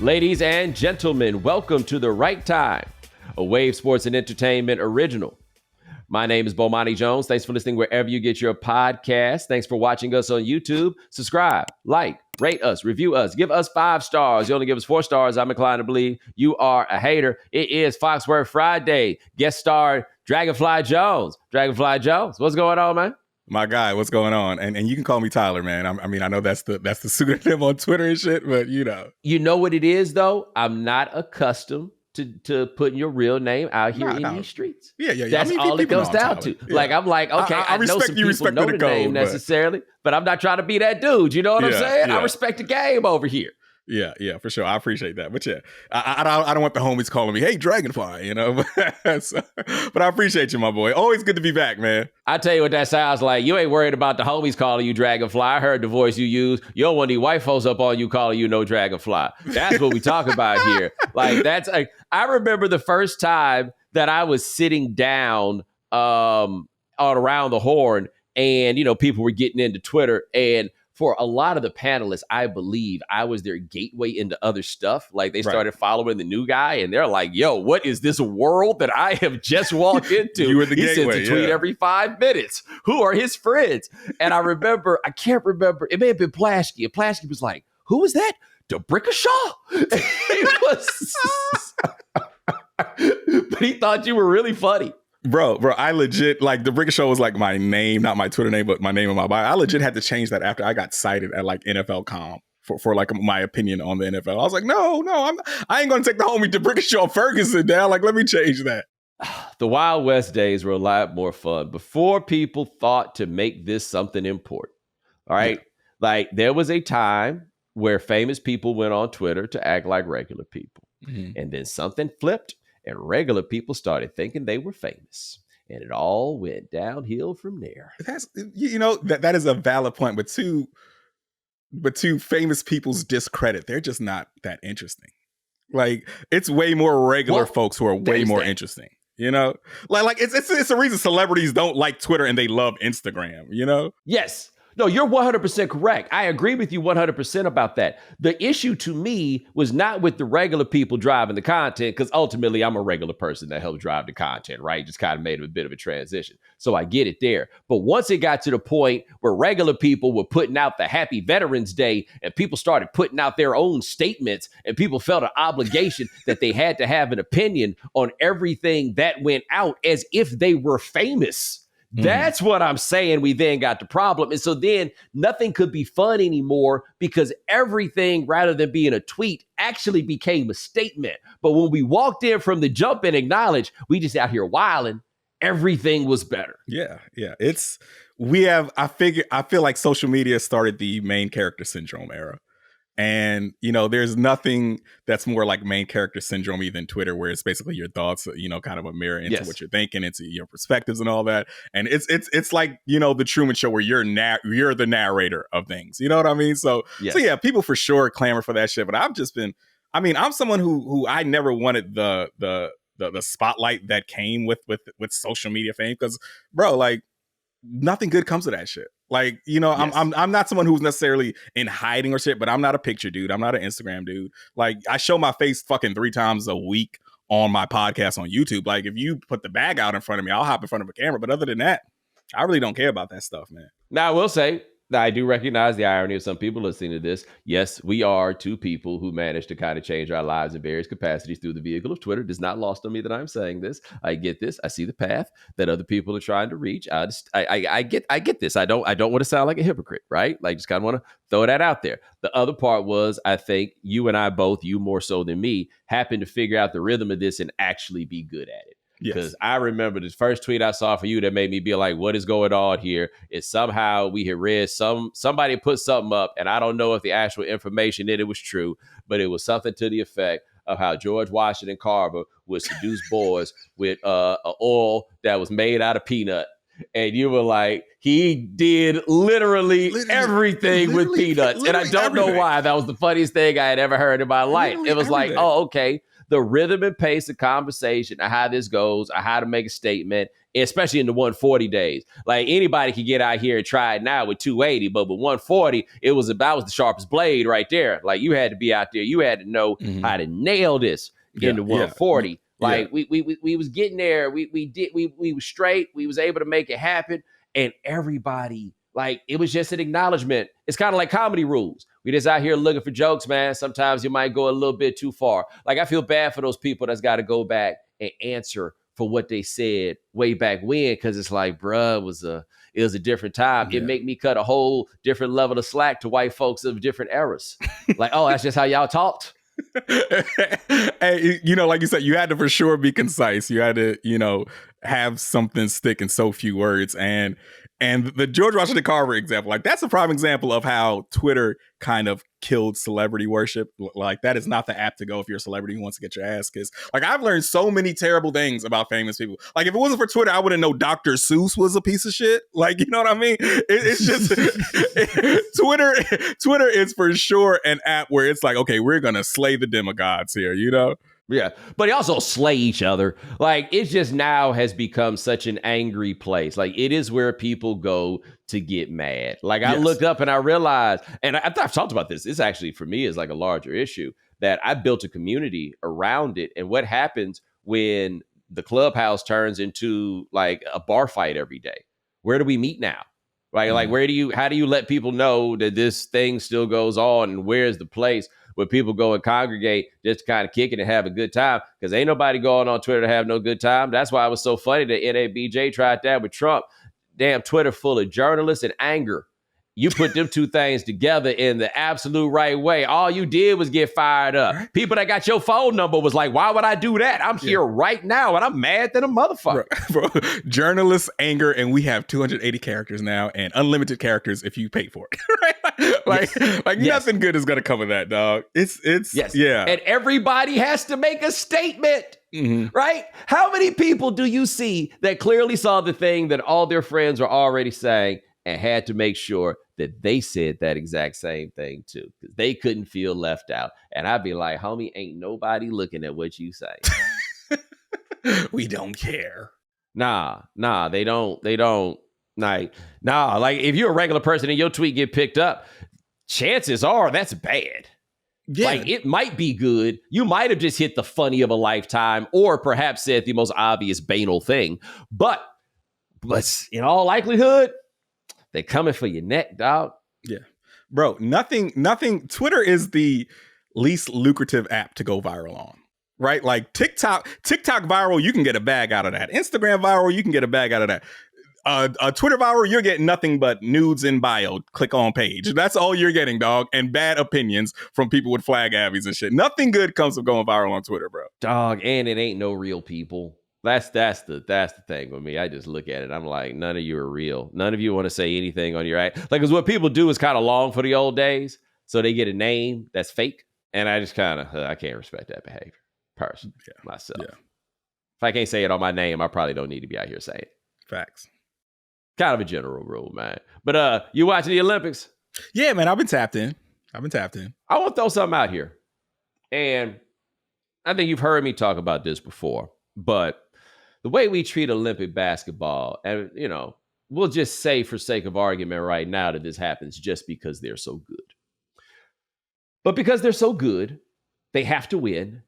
Ladies and gentlemen, welcome to The Right Time, a Wave Sports and Entertainment original. My name is Bomani Jones. Thanks for listening wherever you get your podcast. Thanks for watching us on YouTube. Subscribe, like, rate us, review us, give us 5 stars. You only give us 4 stars. I'm inclined to believe you are a hater. It is Foxworth Friday. Guest star DragonflyJonez. DragonflyJonez, what's going on, man? My guy, what's going on? And you can call me Tyler, man. I mean, I know that's the pseudonym on Twitter and shit, but you know. You know what it is, though? I'm not accustomed to putting your real name out here in these streets. Yeah. That's all it goes down to. Yeah. Like, I'm like, okay, I know some people know the name necessarily, but I'm not trying to be that dude. You know what I'm saying? Yeah. I respect the game over here. Yeah, for sure. I appreciate that. But yeah, I don't want the homies calling me, hey, Dragonfly, you know. But I appreciate you, my boy. Always good to be back, man. I tell you what that sounds like. You ain't worried about the homies calling you Dragonfly. I heard the voice you use. You don't want these white folks up on you calling you no Dragonfly. That's what we talk about here. Like, that's like, I remember the first time that I was sitting down on Around the Horn and, you know, people were getting into Twitter, and for a lot of the panelists, I believe I was their gateway into other stuff. Like, they started following the new guy, and they're like, yo, what is this world that I have just walked into? You were the gateway. He sends a tweet every 5 minutes. Who are his friends? And I remember, I can't remember, it may have been Plasky. And Plasky was like, who was that? DeBrickashaw? But he thought you were really funny. Bro, I legit, like, the Brick Show was like my name, not my Twitter name, but my name in my bio. I legit had to change that after I got cited at like NFL.com for like my opinion on the NFL. I was like, no, I ain't gonna take the homie DeBrickashaw Ferguson down. Like, let me change that. The Wild West days were a lot more fun before people thought to make this something important. All right. Yeah. Like, there was a time where famous people went on Twitter to act like regular people. Mm-hmm. And then something flipped. And regular people started thinking they were famous. And it all went downhill from there. That's, you know, that is a valid point. But to famous people's discredit, they're just not that interesting. Like, it's way more regular folks who are way more interesting. You know? Like it's a reason celebrities don't like Twitter and they love Instagram, you know? Yes. No, you're 100% correct. I agree with you 100% about that. The issue to me was not with the regular people driving the content, because ultimately I'm a regular person that helps drive the content, right? Just kind of made a bit of a transition. So I get it there. But once it got to the point where regular people were putting out the Happy Veterans Day and people started putting out their own statements and people felt an obligation that they had to have an opinion on everything that went out as if they were famous. That's what I'm saying. We then got the problem. And so then nothing could be fun anymore because everything, rather than being a tweet, actually became a statement. But when we walked in from the jump and acknowledged we just out here wilding, everything was better. Yeah. I feel like social media started the main character syndrome era. And, you know, there's nothing that's more like main character syndrome than Twitter, where it's basically your thoughts, you know, kind of a mirror into what you're thinking, into your perspectives and all that. And it's like, you know, the Truman Show, where you're the narrator of things. You know what I mean? So yeah, people for sure clamor for that shit. But I'm someone who I never wanted the spotlight that came with social media fame, because, bro, like, nothing good comes of that shit. Like, you know, I'm not someone who's necessarily in hiding or shit, but I'm not a picture dude. I'm not an Instagram dude. Like, I show my face fucking 3 times a week on my podcast on YouTube. Like, if you put the bag out in front of me, I'll hop in front of a camera. But other than that, I really don't care about that stuff, man. Now, I will say, I do recognize the irony of some people listening to this. Yes, we are 2 people who managed to kind of change our lives in various capacities through the vehicle of Twitter. It is not lost on me that I'm saying this. I get this. I see the path that other people are trying to reach. I get this. I don't want to sound like a hypocrite, right? Like, just kind of want to throw that out there. The other part was, I think you and I both, you more so than me, happened to figure out the rhythm of this and actually be good at it. Because I remember the first tweet I saw for you that made me be like, what is going on here? Is somehow we had read somebody put something up, and I don't know if the actual information in it was true, but it was something to the effect of how George Washington Carver would seduce boys with a oil that was made out of peanut. And you were like, he did literally everything with peanuts. And I don't know why. That was the funniest thing I had ever heard in my life. It was like, oh, okay. the rhythm and pace of conversation of how this goes, or how to make a statement, especially in the 140 days. Like anybody can get out here and try it now with 280, but with 140, that was the sharpest blade right there. Like you had to be out there. You had to know how to nail this in the 140. Like we was getting there. We was straight. We was able to make it happen. And everybody, like, it was just an acknowledgement. It's kind of like comedy rules. We just out here looking for jokes, man. Sometimes you might go a little bit too far. Like, I feel bad for those people that's got to go back and answer for what they said way back when, because it's like, bruh, it was a different time. It make me cut a whole different level of slack to white folks of different eras. Like, oh, that's just how y'all talked. Hey, like you said, you had to for sure be concise. You had to, have something stick in so few words. And the George Washington Carver example, like that's a prime example of how Twitter kind of killed celebrity worship. Like that is not the app to go if you're a celebrity who wants to get your ass kissed. Like I've learned so many terrible things about famous people. Like if it wasn't for Twitter, I wouldn't know Dr. Seuss was a piece of shit. Like, you know what I mean? It's just Twitter is for sure an app where it's like, okay, we're going to slay the demigods here, Yeah, but they also slay each other. Like, it just now has become such an angry place. Like, it is where people go to get mad. Like, I looked up and I realized, and I've talked about this. This actually, for me, is like a larger issue, that I built a community around it. And what happens when the clubhouse turns into like a bar fight every day? Where do we meet now? Right? Like, how do you let people know that this thing still goes on, and where's the place where people go and congregate just to kind of kick it and have a good time? Because ain't nobody going on Twitter to have no good time. That's why it was so funny that NABJ tried that with Trump. Damn, Twitter full of journalists and anger. You put them two things together in the absolute right way. All you did was get fired up. People that got your phone number was like, why would I do that? I'm here right now, and I'm mad than a motherfucker. Bro, journalists, anger, and we have 280 characters now, and unlimited characters if you pay for it. Like nothing good is gonna come of that, dog. It's And everybody has to make a statement. Right? How many people do you see that clearly saw the thing that all their friends were already saying and had to make sure that they said that exact same thing too, because they couldn't feel left out? And I'd be like, homie, ain't nobody looking at what you say. We don't care. Nah, they don't. Like, if you're a regular person and your tweet get picked up, chances are that's bad. Yeah. Like, it might be good. You might have just hit the funny of a lifetime, or perhaps said the most obvious banal thing. But in all likelihood, they're coming for your neck, dog. Yeah. Bro, nothing. Twitter is the least lucrative app to go viral on, right? Like TikTok viral, you can get a bag out of that. Instagram viral, you can get a bag out of that. Twitter viral, you're getting nothing but nudes in bio, click on page. That's all you're getting, dog. And bad opinions from people with flag abbeys and shit. Nothing good comes from going viral on Twitter, bro. Dog, and it ain't no real people. That's the thing with me. I just look at it. I'm like, none of you are real. None of you want to say anything on your act. Like, because what people do is kind of long for the old days. So they get a name that's fake. And I just kind of, I can't respect that behavior personally, myself. Yeah. If I can't say it on my name, I probably don't need to be out here saying it. Facts. Kind of a general rule, man. But you watching the Olympics? Yeah, man. I've been tapped in. I want to throw something out here. And I think you've heard me talk about this before. But the way we treat Olympic basketball, and, we'll just say for sake of argument right now that this happens just because they're so good. But because they're so good, they have to win.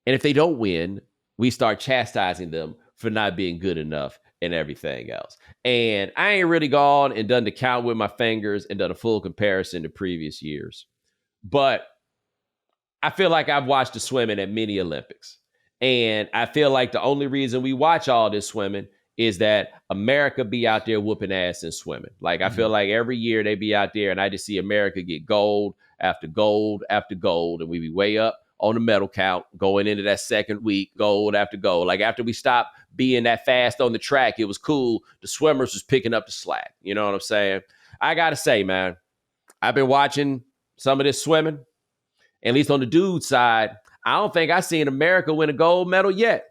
And if they don't win, we start chastising them for not being good enough and everything else. And I ain't really gone and done the count with my fingers and done a full comparison to previous years. But I feel like I've watched the swimming at many Olympics. And I feel like the only reason we watch all this swimming is that America be out there whooping ass and swimming. Like, I feel like every year they be out there and I just see America get gold after gold after gold. And we be way up on the medal count going into that second week, gold after gold. Like, after we stopped being that fast on the track, it was cool. The swimmers was picking up the slack. You know what I'm saying? I got to say, man, I've been watching some of this swimming, at least on the dude side. I don't think I've seen America win a gold medal yet.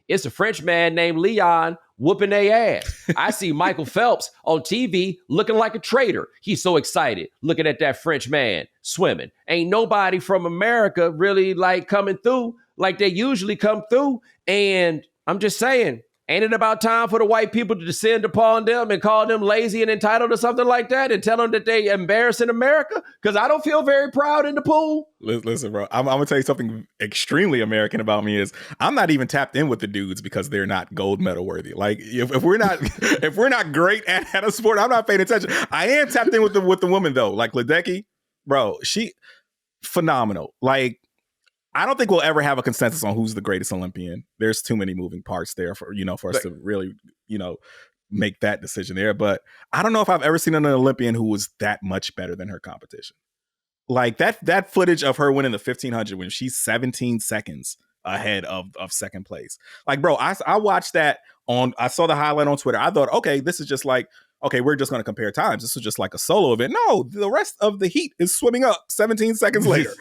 It's a French man named Leon whooping their ass. I see Michael Phelps on TV looking like a traitor. He's so excited looking at that French man swimming. Ain't nobody from America really like coming through like they usually come through. And I'm just saying, ain't it about time for the white people to descend upon them and call them lazy and entitled or something like that and tell them that they embarrassing America? Because I don't feel very proud in the pool. Listen, bro, I'm going to tell you something extremely American about me is I'm not even tapped in with the dudes because they're not gold medal worthy. Like if we're not if we're not great at a sport, I'm not paying attention. I am tapped in with the woman though. Like Ledecky, bro, she phenomenal. Like I don't think we'll ever have a consensus on who's the greatest Olympian. There's too many moving parts there for us to really, make that decision there. But I don't know if I've ever seen an Olympian who was that much better than her competition. Like that footage of her winning the 1500 when she's 17 seconds ahead of second place. Like, bro, I watched that I saw the highlight on Twitter. I thought, okay, this is just like, okay, we're just going to compare times. This is just like a solo event. No, the rest of the heat is swimming up 17 seconds later.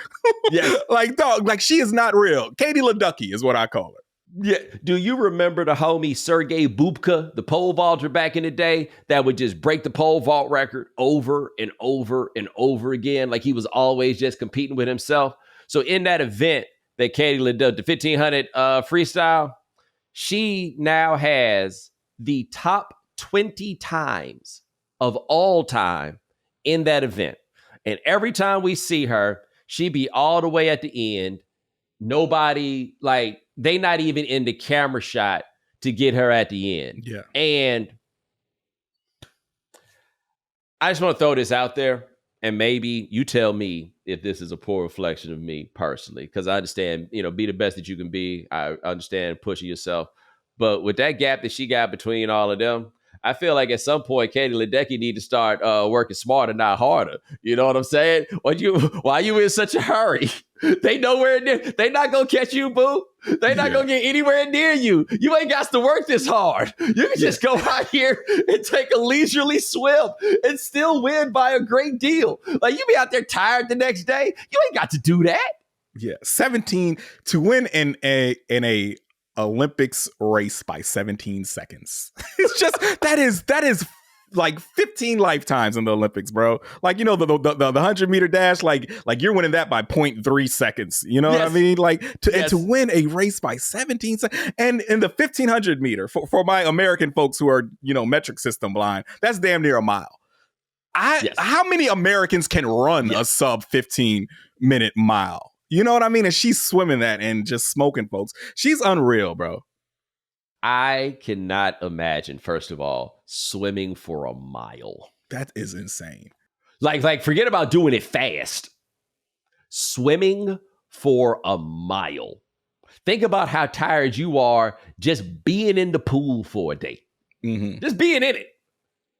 Yeah. Like, dog, like she is not real. Katie Ledecky is what I call her. Yeah. Do you remember the homie Sergey Bubka, the pole vaulter back in the day that would just break the pole vault record over and over and over again? Like he was always just competing with himself. So in that event that Katie Ledecky, the 1500 freestyle, she now has the top 20 times of all time in that event. And every time we see her, she be all the way at the end. Nobody, like, they not even in the camera shot to get her at the end. Yeah. And I just want to throw this out there, and maybe you tell me if this is a poor reflection of me personally, because I understand, be the best that you can be. I understand pushing yourself. But with that gap that she got between all of them, I feel like at some point, Katie Ledecky need to start working smarter, not harder. You know what I'm saying? Why you in such a hurry? They nowhere near. They not gonna catch you, boo. They not gonna get anywhere near you. You ain't got to work this hard. You can just go out here and take a leisurely swim and still win by a great deal. Like you be out there tired the next day. You ain't got to do that. Yeah, 17 to win in a Olympics race by 17 seconds. It's just that is like 15 lifetimes in the Olympics, bro. Like the 100-meter dash, like you're winning that by 0.3 seconds. You know what I mean? Like to win a race by 17 seconds, and in the 1500 meter for my American folks who are metric system blind, that's damn near a mile. How many Americans can run a sub 15-minute mile? You know what I mean? And she's swimming that and just smoking folks. She's unreal, bro. I cannot imagine, first of all, swimming for a mile. That is insane. Like forget about doing it fast. Swimming for a mile. Think about how tired you are just being in the pool for a day. Mm-hmm. Just being in it,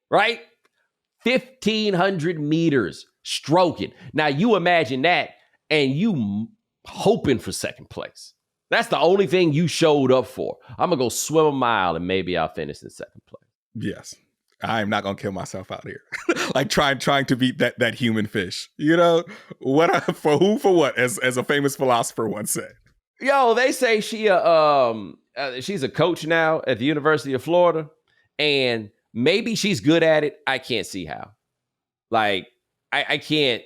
right? 1,500 meters stroking. Now you imagine that. And you hoping for second place. That's the only thing you showed up for. I'm going to go swim a mile and maybe I'll finish in second place. Yes. I am not going to kill myself out here. Like trying to beat that human fish. For who, for what, as a famous philosopher once said. Yo, they say she's a coach now at the University of Florida. And maybe she's good at it. I can't see how. Like, I can't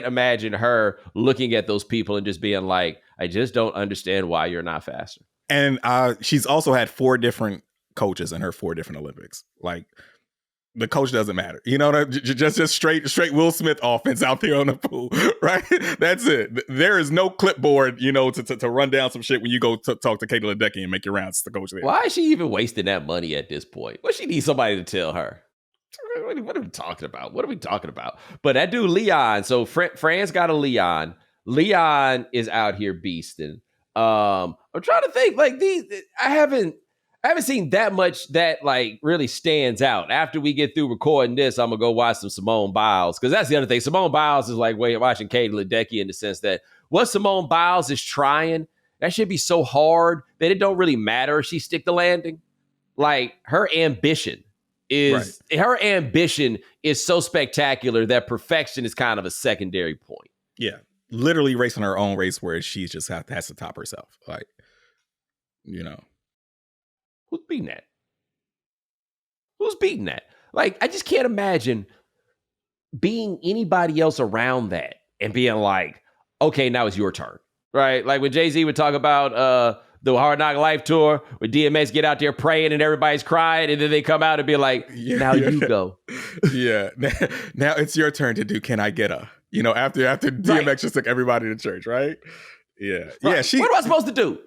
imagine her looking at those people and just being like, I just don't understand why you're not faster. And she's also had 4 different coaches in her 4 different Olympics. Like the coach doesn't matter. Just straight Will Smith offense out there on the pool, right? That's it. There is no clipboard, to run down some shit when you go talk to Katie Ledecky and make your rounds to the coach there. Why is she even wasting that money at this point? What she need somebody to tell her? What are we talking about? But that dude Leon, so Fran's got a Leon. Leon is out here beasting. I'm trying to think, like I haven't seen that much that like really stands out. After we get through recording this, I'm gonna go watch some Simone Biles, because that's the other thing. Simone Biles is like watching Katie Ledecky in the sense that what Simone Biles is trying, that should be so hard that it don't really matter if she stick the landing. Like her ambition is so spectacular that perfection is kind of a secondary point. Yeah. Literally racing her own race where she just has to top herself. Like, Who's beating that? Like, I just can't imagine being anybody else around that and being like, okay, now it's your turn. right? Like when Jay-Z would talk about the Hard Knock Life tour, where DMX get out there praying and everybody's crying, and then they come out and be like, now you go. Yeah. Now it's your turn to do Can I Get A? You know, after DMX just took everybody to church, right? Yeah. Right. Yeah. What am I supposed to do?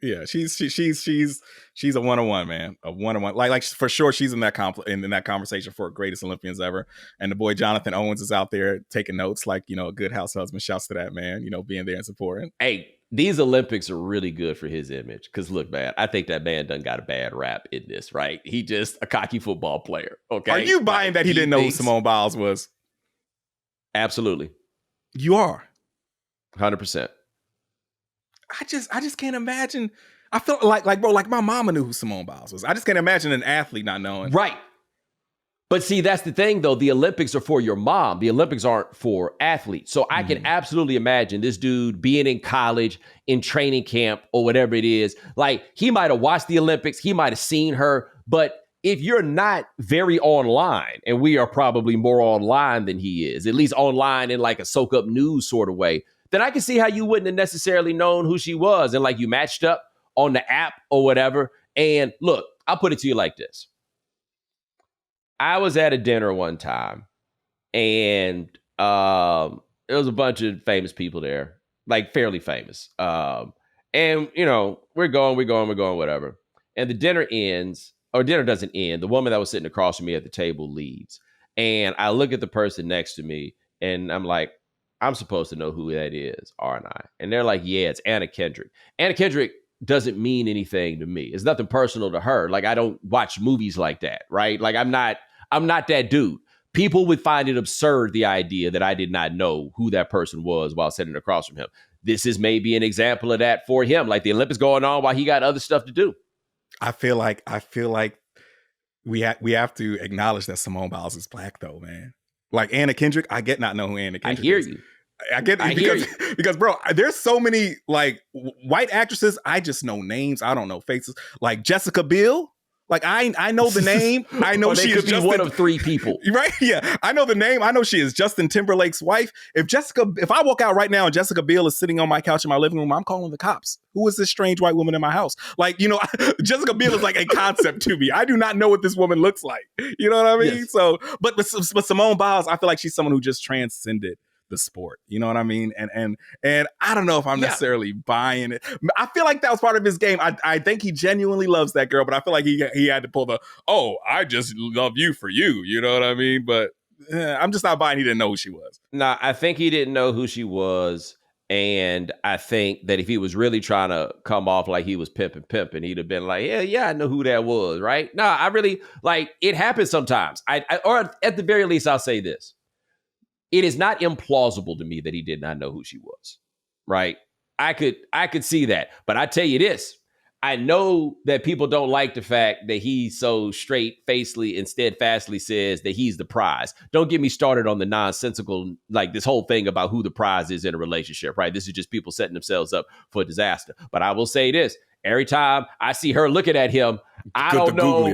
Yeah, she's a 101, man. A 101. Like for sure she's in that in that conversation for greatest Olympians ever. And the boy Jonathan Owens is out there taking notes, like, you know, a good house husband. Shouts to that man, you know, being there and supporting. Hey, these Olympics are really good for his image. Because look, man, I think that man done got a bad rap in this, right? He just a cocky football player. Okay. Are you buying that he didn't know who Simone Biles was? Absolutely. You are. 100%. I just can't imagine. I feel like bro, like my mama knew who Simone Biles was. I just can't imagine an athlete not knowing. Right. But see, that's the thing, though. The Olympics are for your mom. The Olympics aren't for athletes. So I can absolutely imagine this dude being in college, in training camp, or whatever it is. Like, he might have watched the Olympics. He might have seen her. But if you're not very online, and we are probably more online than he is, at least online in like a soak up news sort of way, then I can see how you wouldn't have necessarily known who she was. And like you matched up on the app or whatever. And look, I'll put it to you like this. I was at a dinner one time and there was a bunch of famous people there, like fairly famous. And, you know, we're going, whatever. And the dinner ends, or dinner doesn't end. The woman that was sitting across from me at the table leaves. And I look at the person next to me and I'm like, I'm supposed to know who that is, aren't I? And they're like, yeah, it's Anna Kendrick. Anna Kendrick doesn't mean anything to me. It's nothing personal to her. Like, I don't watch movies like that, right? Like, I'm not that dude. People would find it absurd, the idea that I did not know who that person was while sitting across from him. This is maybe an example of that for him. Like, the Olympics going on while he got other stuff to do. I feel like we have to acknowledge that Simone Biles is black, though, man. Like Anna Kendrick, I get not know who Anna Kendrick is. I get it because bro, there's so many like white actresses. I just know names. I don't know faces. Like Jessica Biel. Like I know the name. I know she could be one of three people. Right? Yeah. I know the name. I know she is Justin Timberlake's wife. If I walk out right now and Jessica Biel is sitting on my couch in my living room, I'm calling the cops. Who is this strange white woman in my house? Like, you know, Jessica Biel is like a concept to me. I do not know what this woman looks like. You know what I mean? Yes. So, but Simone Biles, I feel like she's someone who just transcended the sport. You know what I mean? And I don't know if I'm necessarily buying it. I feel like that was part of his game. I think he genuinely loves that girl, but I feel like he had to pull the, I just love you for you. You know what I mean? But I'm just not buying he didn't know who she was. Nah, I think he didn't know who she was. And I think that if he was really trying to come off like he was pimping, he'd have been like, yeah, I know who that was, right? Nah, I really, like, it happens sometimes. Or at the very least, I'll say this. It is not implausible to me that he did not know who she was, right? I could see that. But I tell you this, I know that people don't like the fact that he so straight-facedly and steadfastly says that he's the prize. Don't get me started on the nonsensical, like this whole thing about who the prize is in a relationship, right? This is just people setting themselves up for disaster. But I will say this, every time I see her looking at him, I don't know.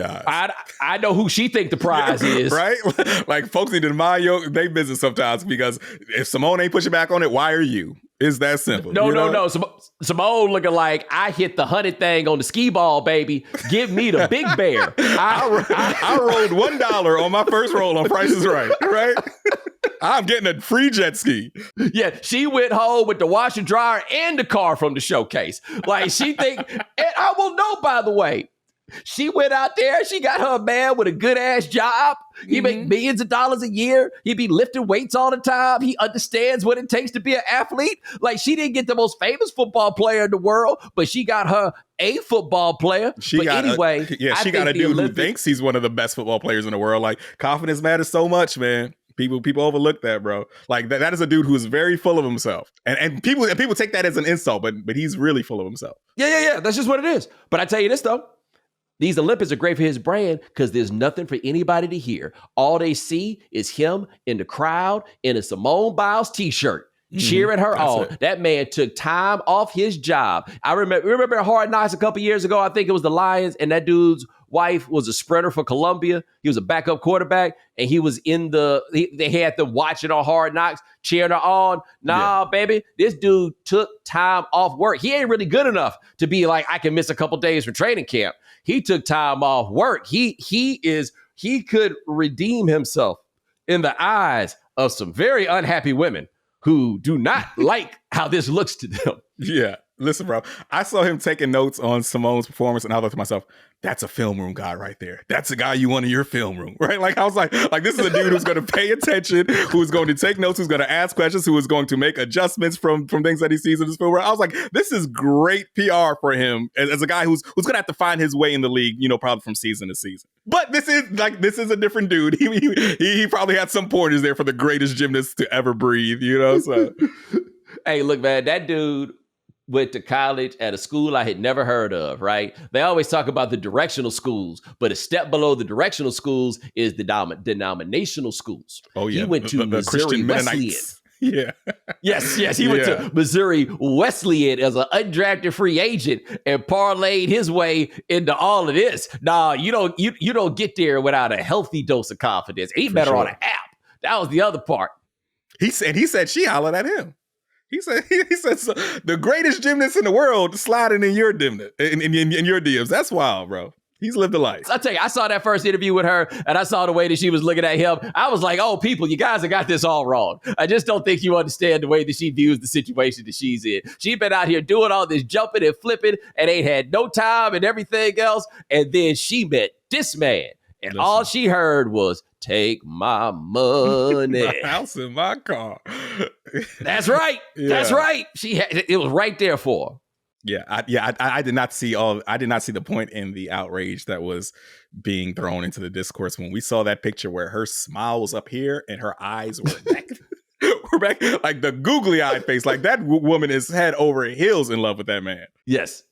I know who she think the prize is. Right? Like folks need to mind their business sometimes, because if Simone ain't pushing back on it, why are you? It's that simple. No. Simone looking like I hit the 100 thing on the skee ball, baby. Give me the big bear. I rolled $1 on my first roll on Price is Right. Right? I'm getting a free jet ski. Yeah, she went home with the washer dryer and the car from the showcase. Like she think, and I will know, by the way, she went out there, she got her a man with a good ass job. He make millions of dollars a year. He be lifting weights all the time. He understands what it takes to be an athlete. Like she didn't get the most famous football player in the world, but she got her a football player. She got a dude who thinks he's one of the best football players in the world. Like confidence matters so much, man. People overlook that, bro. Like that is a dude who is very full of himself, and people take that as an insult, but he's really full of himself. Yeah. That's just what it is. But I tell you this though. These Olympics are great for his brand because there's nothing for anybody to hear. All they see is him in the crowd in a Simone Biles t-shirt, cheering her on. That man took time off his job. I remember Hard Knocks a couple years ago. I think it was the Lions, and that dude's wife was a sprinter for Columbia. He was a backup quarterback, and he was they had them watching on Hard Knocks, cheering her on. Nah, baby, this dude took time off work. He ain't really good enough to be like, I can miss a couple days from training camp. He took time off work. He could redeem himself in the eyes of some very unhappy women who do not like how this looks to them. Yeah. Listen, bro, I saw him taking notes on Simone's performance, and I thought to myself, that's a film room guy right there. That's a guy you want in your film room, right? Like, I was like this is a dude who's going to pay attention, who's going to take notes, who's going to ask questions, who is going to make adjustments from things that he sees in this film. I was like, this is great PR for him as a guy who's going to have to find his way in the league, probably from season to season. But this is a different dude. He probably had some pointers there for the greatest gymnast to ever breathe, So, hey, look, man, that dude went to college at a school I had never heard of, right? They always talk about the directional schools, but a step below the directional schools is the denominational schools. Oh, yeah. He went to Missouri Wesleyan. Yeah. Yes. He went to Missouri Wesleyan as an undrafted free agent and parlayed his way into all of this. Nah, you don't get there without a healthy dose of confidence. He met her on an app. That was the other part. He said she hollered at him. He said so, the greatest gymnast in the world sliding in your in your DMs. That's wild, bro. He's lived a life. I'll tell you, I saw that first interview with her, and I saw the way that she was looking at him. I was like, oh, people, you guys have got this all wrong. I just don't think you understand the way that she views the situation that she's in. She's been out here doing all this jumping and flipping and ain't had no time and everything else. And then she met this man, and all she heard was, take my money. My house and my car. That's right. Yeah. That's right. It was right there for her. I did not see the point in the outrage that was being thrown into the discourse when we saw that picture where her smile was up here and her eyes were back. We're back, like the googly-eyed face. Like that woman is head over heels in love with that man. Yes.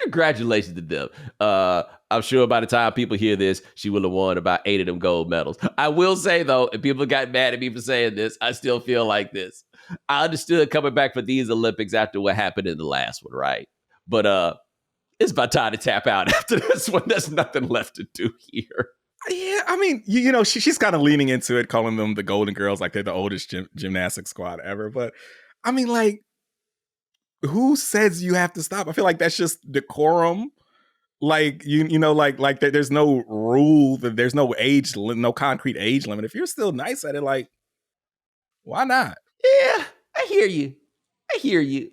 Congratulations to them. I'm sure by the time people hear this, she will have won about 8 of them gold medals. I will say, though, and people got mad at me for saying this, I still feel like this. I understood coming back for these Olympics after what happened in the last one, right? But it's about time to tap out after this one. There's nothing left to do here. Yeah, I mean, she's kind of leaning into it, calling them the Golden Girls, like they're the oldest gymnastics squad ever. But I mean, like, who says you have to stop? I feel like that's just decorum. Like, like there's no rule, there's no no concrete age limit. If you're still nice at it, like, why not? Yeah, I hear you.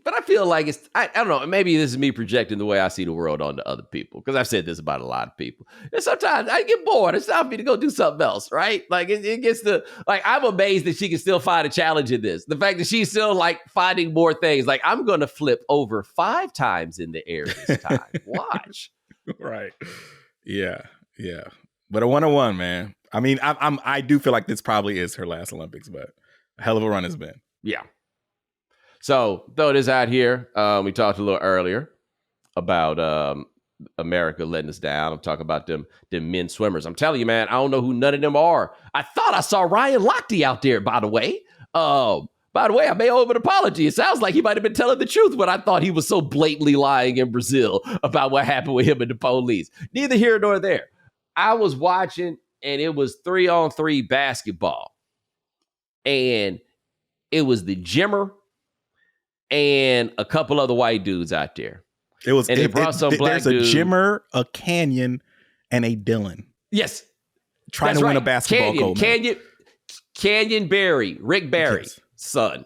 But I feel like I don't know, maybe this is me projecting the way I see the world onto other people, because I've said this about a lot of people. And sometimes I get bored. It's time for me to go do something else, right? Like it gets to, like, I'm amazed that she can still find a challenge in this. The fact that she's still like finding more things. Like, I'm going to flip over 5 times in the air this time. Watch. Right. Yeah. But a 101, man. I mean, I do feel like this probably is her last Olympics, but a hell of a run has been. Yeah. So throw this out here. We talked a little earlier about America letting us down. I'm talking about them men swimmers. I'm telling you, man, I don't know who none of them are. I thought I saw Ryan Lochte out there, by the way. By the way, I may owe him an apology. It sounds like he might have been telling the truth, but I thought he was so blatantly lying in Brazil about what happened with him and the police. Neither here nor there. I was watching, and it was 3-on-3 basketball. And it was the Jimmer and a couple other white dudes out there. They brought some black dudes. There's a Jimmer, a Canyon, and a Dylan. Yes. Trying to win a basketball gold medal. Canyon Barry, Rick Barry's son,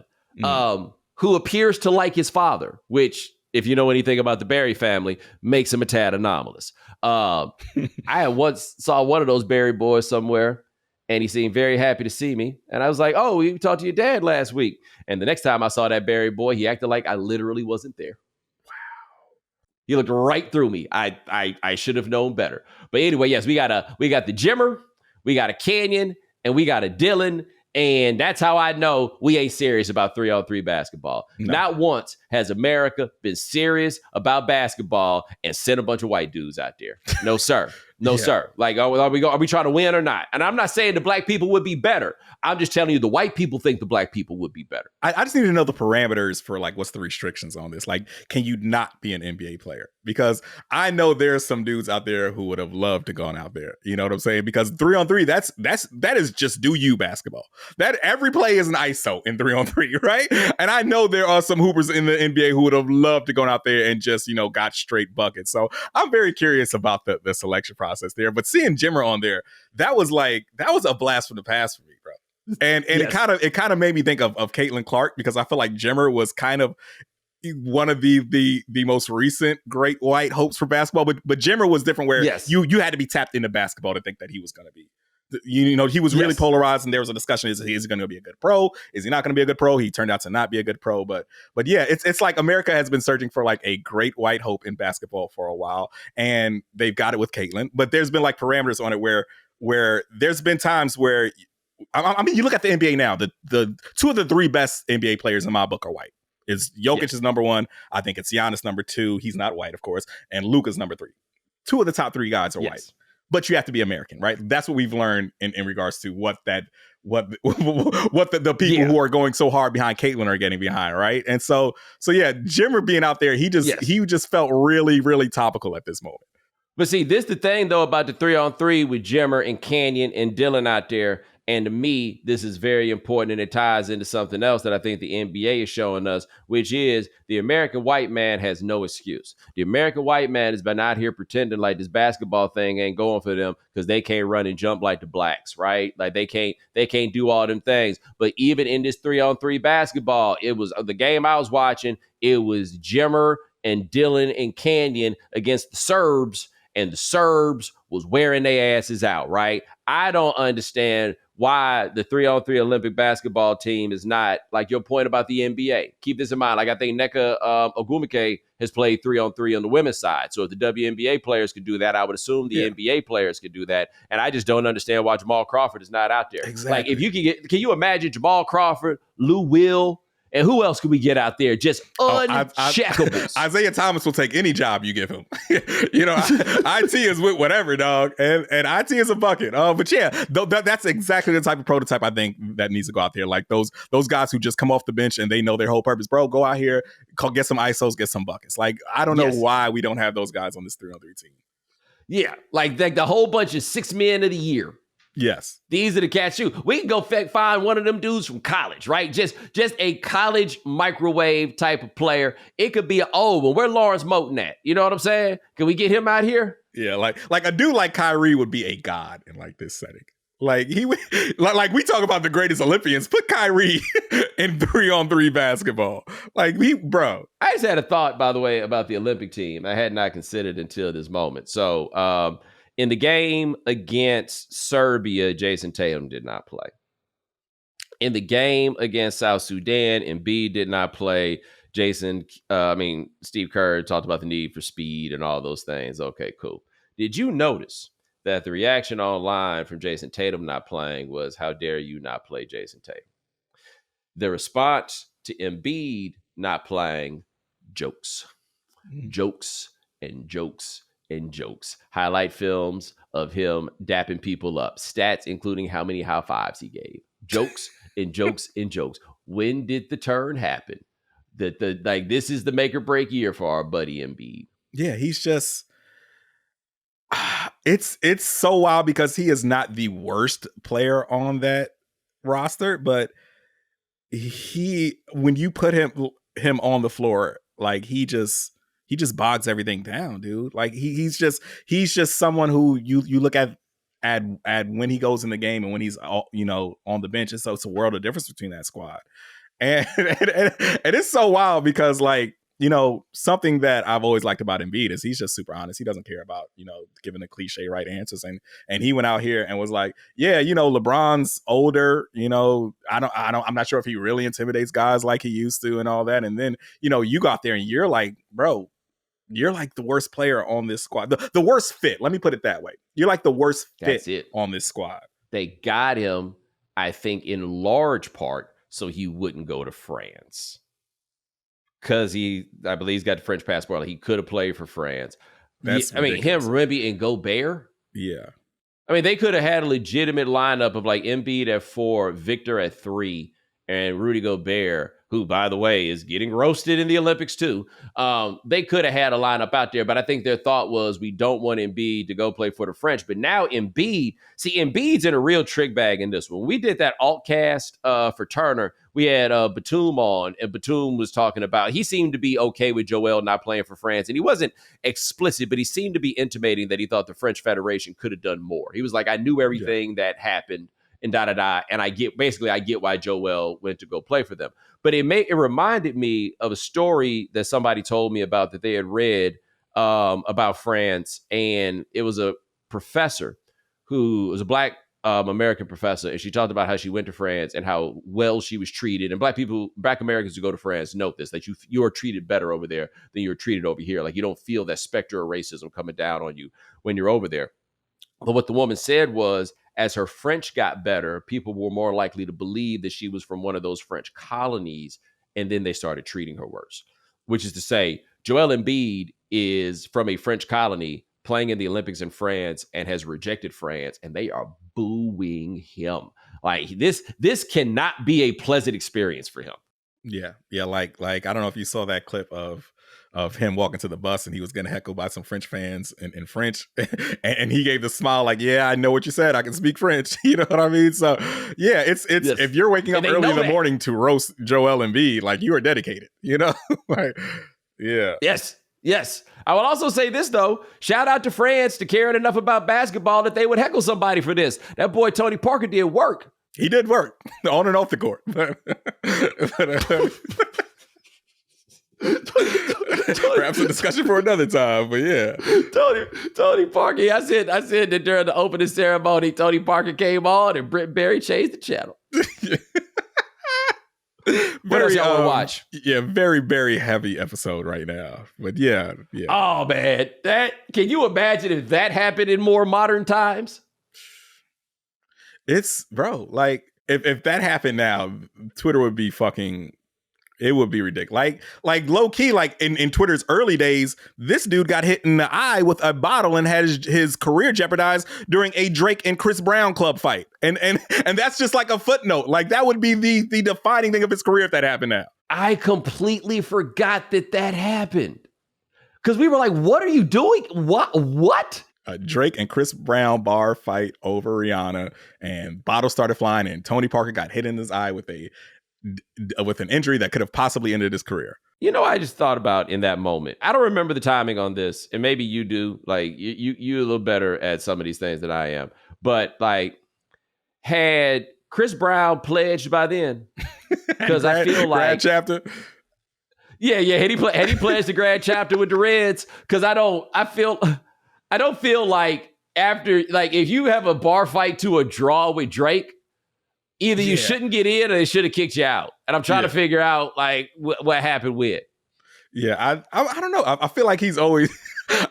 who appears to like his father, which, if you know anything about the Barry family, makes him a tad anomalous. I once saw one of those Barry boys somewhere, and he seemed very happy to see me. And I was like, oh, we talked to your dad last week. And the next time I saw that Barry boy, he acted like I literally wasn't there. Wow. He looked right through me. I should have known better. But anyway, yes, we got the Jimmer, we got a Canyon, and we got a Dylan. And that's how I know we ain't serious about 3-on-3 basketball. No. Not once has America been serious about basketball and sent a bunch of white dudes out there. No, sir. No, sir. Like, are we trying to win or not? And I'm not saying the black people would be better. I'm just telling you the white people think the black people would be better. I just need to know the parameters for, like, what's the restrictions on this? Like, can you not be an NBA player? because I know there's some dudes out there who would have loved to gone out there. You know what I'm saying? Because 3-on-3, that is just do you basketball. That every play is an ISO in 3-on-3, right? And I know there are some hoopers in the NBA who would have loved to go out there and just, got straight buckets. So I'm very curious about the selection process there. But seeing Jimmer on there, that was a blast from the past for me, bro. And yes. it kind of made me think of Caitlin Clark, because I feel like Jimmer was kind of one of the most recent great white hopes for basketball, but Jimmer was different, where you had to be tapped into basketball to think that he was going to be. He was really polarized, and there was a discussion: is he going to be a good pro? Is he not going to be a good pro? He turned out to not be a good pro, but yeah, it's like America has been searching for like a great white hope in basketball for a while, and they've got it with Caitlin. But there's been like parameters on it where there's been times where, I mean, you look at the NBA now, the two of the three best NBA players in my book are white. Is Jokic is number one. I think it's Giannis number two. He's not white, of course. And Luka's number three. Two of the top three guys are white. But you have to be American, right? That's what we've learned in regards to what the people who are going so hard behind Caitlin are getting behind, right? And so yeah, Jimmer being out there, he just felt really, really topical at this moment. But see, this the thing though about the 3-on-3 with Jimmer and Canyon and Dylan out there. And to me, this is very important, and it ties into something else that I think the NBA is showing us, which is the American white man has no excuse. The American white man has been out here pretending like this basketball thing ain't going for them because they can't run and jump like the blacks, right? Like they can't do all them things. But even in this 3-on-3 basketball, it was the game I was watching, it was Jimmer and Dylan and Canyon against the Serbs, and the Serbs was wearing their asses out, right? I don't understand why the 3-on-3 Olympic basketball team is not, like your point about the NBA. Keep this in mind. Like I think Nneka Ogwumike has played 3-on-3 on the women's side. So if the WNBA players could do that, I would assume the NBA players could do that. And I just don't understand why Jamal Crawford is not out there. Exactly. Like if you can you imagine Jamal Crawford, Lou Will, and who else could we get out there? Just uncheckables. Isaiah Thomas will take any job you give him. IT is with whatever, dog. And IT is a bucket. But yeah, that's exactly the type of prototype I think that needs to go out there. Like those guys who just come off the bench and they know their whole purpose. Bro, go out here, get some ISOs, get some buckets. Like, I don't know why we don't have those guys on this 3-on-3 team. Yeah, like the whole bunch of 6 men of the year. Yes. These are the cats you. We can go find one of them dudes from college, right? Just a college microwave type of player. It could be well, where Lawrence Moten at? You know what I'm saying? Can we get him out here? Yeah, like a dude like Kyrie would be a god in like this setting. Like he would, like we talk about the greatest Olympians. Put Kyrie in 3-on-3 basketball. Like bro. I just had a thought, by the way, about the Olympic team. I had not considered until this moment. So, in the game against Serbia, Jason Tatum did not play. In the game against South Sudan, Embiid did not play. Steve Kerr talked about the need for speed and all those things. Okay, cool. Did you notice that the reaction online from Jason Tatum not playing was, how dare you not play Jason Tatum? The response to Embiid not playing, jokes. Jokes and jokes and jokes. Highlight films of him dapping people up. Stats including how many high fives he gave. Jokes and jokes and jokes. When did the turn happen? This is the make or break year for our buddy Embiid. Yeah, he's just it's so wild because he is not the worst player on that roster, but when you put him on the floor, like he just bogs everything down, dude. Like he's just someone who you look at when he goes in the game and when he's on the bench. And so it's a world of difference between that squad. And it's so wild because like, something that I've always liked about Embiid is he's just super honest. He doesn't care about, giving the cliche right answers. And he went out here and was like, yeah, LeBron's older, I'm not sure if he really intimidates guys like he used to and all that. And then, you go out there and you're like, bro, you're like the worst player on this squad. The worst fit. Let me put it that way. You're like the worst fit on this squad. They got him, I think, in large part so he wouldn't go to France. Because I believe he's got the French passport. He could have played for France. Him, Remby, and Gobert. Yeah. I mean, they could have had a legitimate lineup of like Embiid at 4, Victor at 3, and Rudy Gobert who, by the way, is getting roasted in the Olympics too. They could have had a lineup out there, but I think their thought was we don't want Embiid to go play for the French. But now Embiid's in a real trick bag in this one. When we did that alt cast for Turner, we had Batum on, and Batum was talking about, he seemed to be okay with Joel not playing for France. And he wasn't explicit, but he seemed to be intimating that he thought the French Federation could have done more. He was like, I knew everything that happened and and I get why Joel went to go play for them. But it reminded me of a story that somebody told me about that they had read about France, and it was a professor who was a Black American professor, and she talked about how she went to France and how well she was treated. And Black Americans who go to France note this, that you are treated better over there than you're treated over here. Like, you don't feel that specter of racism coming down on you when you're over there. But what the woman said was, as her French got better, people were more likely to believe that she was from one of those French colonies, and then they started treating her worse. Which is to say, Joel Embiid is from a French colony playing in the Olympics in France and has rejected France, and they are booing him. Like, this cannot be a pleasant experience for him. Yeah. Like I don't know if you saw that clip of him walking to the bus and he was getting heckled by some French fans in French, and he gave the smile like, yeah, I know what you said, I can speak French. You know what I mean? So yeah, it's yes. If you're waking up early in the morning to roast Joel Embiid, like, you are dedicated, you know? Like, yeah. Yes. I will also say this, though. Shout out to France to caring enough about basketball that they would heckle somebody for this. That boy Tony Parker did work. He did work on and off the court. Perhaps a discussion for another time, but yeah. Tony Parker. I said that during the opening ceremony, Tony Parker came on and Brent Barry changed the channel. What else y'all want to watch? Yeah, very, very heavy episode right now. But yeah. Oh man, can you imagine if that happened in more modern times? It's, bro, like, if that happened now, Twitter would be it would be ridiculous. Like low key, like in Twitter's early days, this dude got hit in the eye with a bottle and had his career jeopardized during a Drake and Chris Brown club fight. And that's just like a footnote. Like, that would be the defining thing of his career if that happened now. I completely forgot that happened. Because we were like, what are you doing? What? Drake and Chris Brown bar fight over Rihanna, and bottles started flying, and Tony Parker got hit in his eye with an injury that could have possibly ended his career. You know, I just thought about in that moment, I don't remember the timing on this, and maybe you do. Like, you're a little better at some of these things than I am. But like, had Chris Brown pledged by then? Because I feel like grad chapter. Yeah. Had he pledged the grad chapter with the Reds? Because I don't feel like after, like, if you have a bar fight to a draw with Drake, either you shouldn't get in or they should have kicked you out. And I'm trying to figure out, like, what happened with. Yeah, I don't know. I feel like he's always,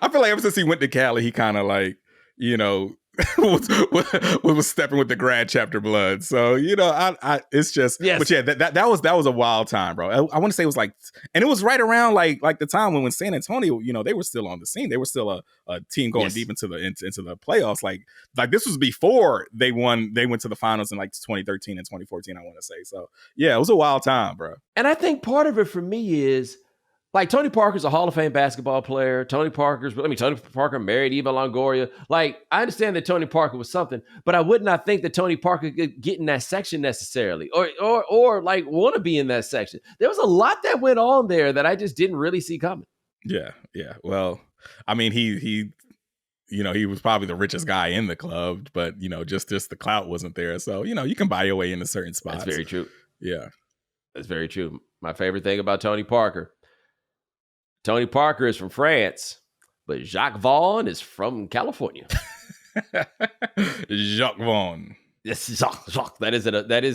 I feel like ever since he went to Cali, he kind of, like, you know, was stepping with the grad chapter blood. So, you know, it's just, but yeah, that was a wild time, bro. I want to say it was like, and it was right around like the time when San Antonio, you know, they were still on the scene. They were still a team going deep into the playoffs. Like this was before they went to the finals in like 2013 and 2014, I want to say. So yeah, it was a wild time, bro. And I think part of it for me is, like, Tony Parker's a Hall of Fame basketball player. Tony Parker married Eva Longoria. Like, I understand that Tony Parker was something, but I would not think that Tony Parker could get in that section necessarily, or like want to be in that section. There was a lot that went on there that I just didn't really see coming. Yeah. Well, I mean, he you know, he was probably the richest guy in the club, but, you know, just the clout wasn't there. So, you know, you can buy your way into certain spots. That's very true. Yeah. That's very true. My favorite thing about Tony Parker is from France, but Jacques Vaughn is from California. Jacques Vaughn. Yes, Jacques. That is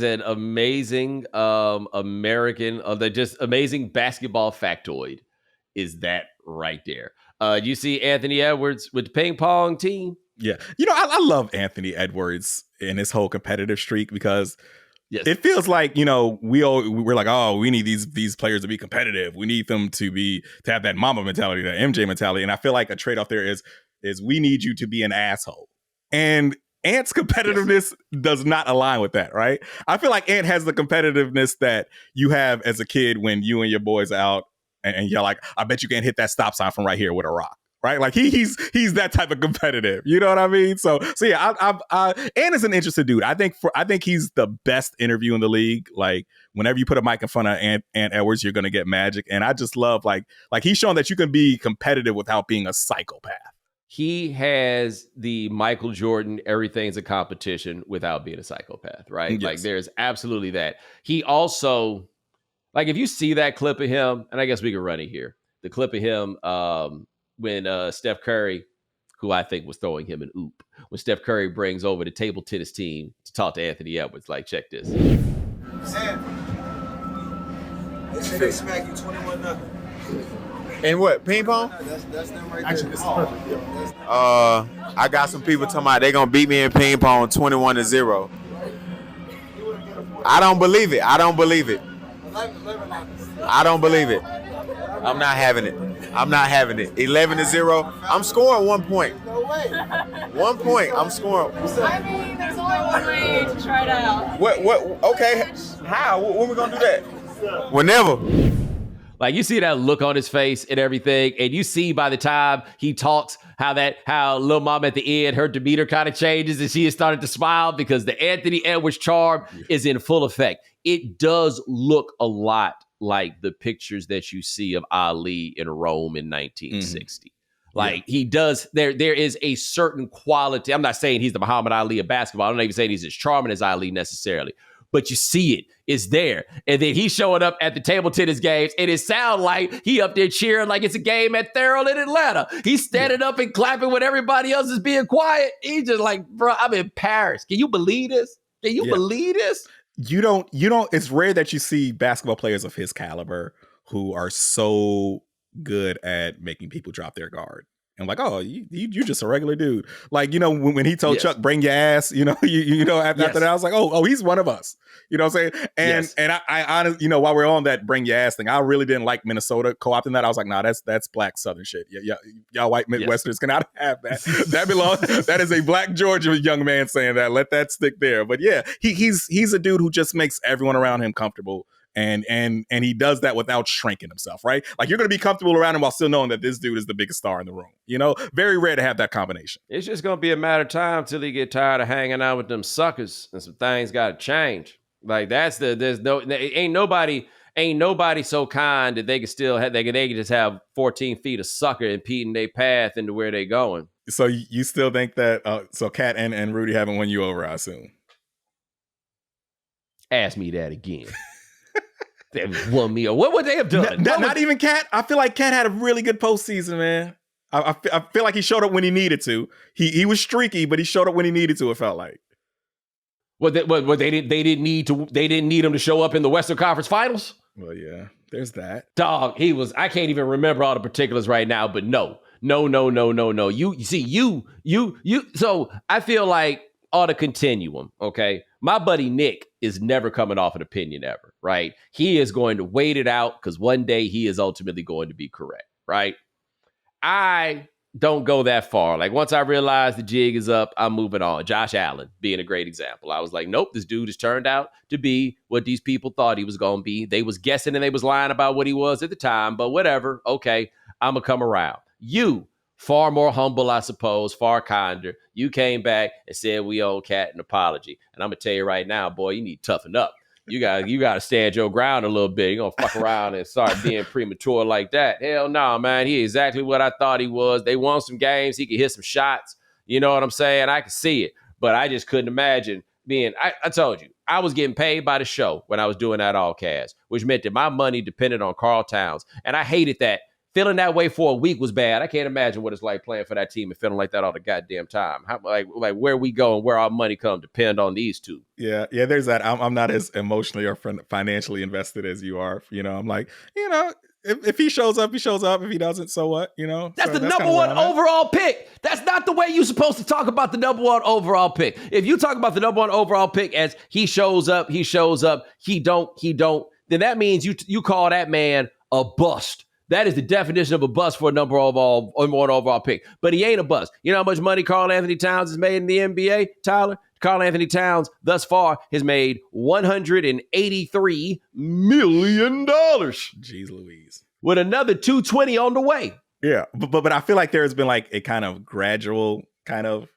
an amazing American, just amazing basketball factoid. Is that right there? You see Anthony Edwards with the ping pong team? Yeah. You know, I love Anthony Edwards and his whole competitive streak because it feels like, you know, we're like, oh, we need these players to be competitive. We need them to have that Mamba mentality, that MJ mentality. And I feel like a trade-off there is we need you to be an asshole. And Ant's competitiveness does not align with that, right? I feel like Ant has the competitiveness that you have as a kid when you and your boys out and you're like, I bet you can't hit that stop sign from right here with a rock. Right, like he's that type of competitive. You know what I mean? So yeah, Ant is an interesting dude. I think he's the best interview in the league. Like whenever you put a mic in front of Ant Edwards, you're gonna get magic. And I just love like he's shown that you can be competitive without being a psychopath. He has the Michael Jordan, everything's a competition without being a psychopath, right? Yes. Like there's absolutely that. He also, like if you see that clip of him, and I guess we can run it here, the clip of him when Steph Curry, who I think was throwing him an oop, when Steph Curry brings over the table tennis team to talk to Anthony Edwards, like, check this. Sam, they smack you 21-0. And what, ping pong? That's them right there. Actually, this is perfect. I got some people talking about they gonna beat me in ping pong 21-0. I don't believe it. I don't believe it. I'm not having it. 11-0. I'm scoring 1 point. No way. 1 point. I'm scoring. I mean, there's only one way to try it out. What? Okay. How? When we gonna do that? Whenever. Like you see that look on his face and everything, and you see by the time he talks how Lil Mama at the end, her demeanor kind of changes and she has started to smile because the Anthony Edwards charm is in full effect. It does look a lot like the pictures that you see of Ali in Rome in 1960. Like he does, there is a certain quality. I'm not saying he's the Muhammad Ali of basketball. I'm not even saying he's as charming as Ali necessarily. But you see it. It's there. And then he's showing up at the table tennis games, and it sounds like he up there cheering like it's a game at Thurl in Atlanta. He's standing up and clapping when everybody else is being quiet. He's just like, bro, I'm in Paris. Can you believe this? Can you believe this? You don't, it's rare that you see basketball players of his caliber who are so good at making people drop their guard. And like, oh, you're just a regular dude. Like, you know, when he told Chuck, bring your ass, you know, after that, I was like, oh, he's one of us. You know what I'm saying? And I honestly, you know, while we're on that bring your ass thing, I really didn't like Minnesota co-opting that. I was like, nah, that's black Southern shit. Yeah, y'all white Midwesterners cannot have that. That is a black Georgia young man saying that. Let that stick there. But yeah, he's a dude who just makes everyone around him comfortable. And he does that without shrinking himself, right? Like you're going to be comfortable around him while still knowing that this dude is the biggest star in the room. You know, very rare to have that combination. It's just going to be a matter of time till he get tired of hanging out with them suckers, and some things got to change. Like ain't nobody so kind that they can still have, they can just have 14 feet of sucker impeding their path into where they going. So you still think that? So Kat and Rudy haven't won you over, I assume. Ask me that again. They won me. What would they have done? Not even Kat. I feel like Kat had a really good postseason, man. I feel like he showed up when he needed to. He was streaky, but he showed up when he needed to. It felt like. They didn't need him to show up in the Western Conference Finals. Well, yeah, there's that. Dog, he was. I can't even remember all the particulars right now, but no. You see. So I feel like on a continuum, okay. My buddy Nick is never coming off an opinion ever, right? He is going to wait it out because one day he is ultimately going to be correct, right? I don't go that far. Like once I realize the jig is up, I'm moving on. Josh Allen being a great example. I was like, nope, this dude has turned out to be what these people thought he was going to be. They was guessing and they was lying about what he was at the time, but whatever. Okay, I'm going to come around. You, far more humble, I suppose, far kinder. You came back and said we owe Cat an apology. And I'm going to tell you right now, boy, you need to toughen up. You got to stand your ground a little bit. You're going to fuck around and start being premature like that. Hell no, man. He exactly what I thought he was. They won some games. He could hit some shots. You know what I'm saying? I could see it. But I just couldn't imagine being, I told you, I was getting paid by the show when I was doing that all cast, which meant that my money depended on Karl Towns. And I hated that. Feeling that way for a week was bad. I can't imagine what it's like playing for that team and feeling like that all the goddamn time. How, like where we go and where our money come depend on these two. Yeah. There's that. I'm not as emotionally or financially invested as you are. You know, I'm like, you know, if he shows up, he shows up. If he doesn't, so what? You know, that's the number one overall pick. That's not the way you're supposed to talk about the number one overall pick. If you talk about the number one overall pick as he shows up, he don't, then that means you call that man a bust. That is the definition of a bust for a number one overall pick. But he ain't a bust. You know how much money Karl Anthony Towns has made in the NBA, Tyler? Karl Anthony Towns thus far has made $183 million. Jeez Louise. With another 220 on the way. Yeah, but I feel like there's been like a kind of gradual kind of,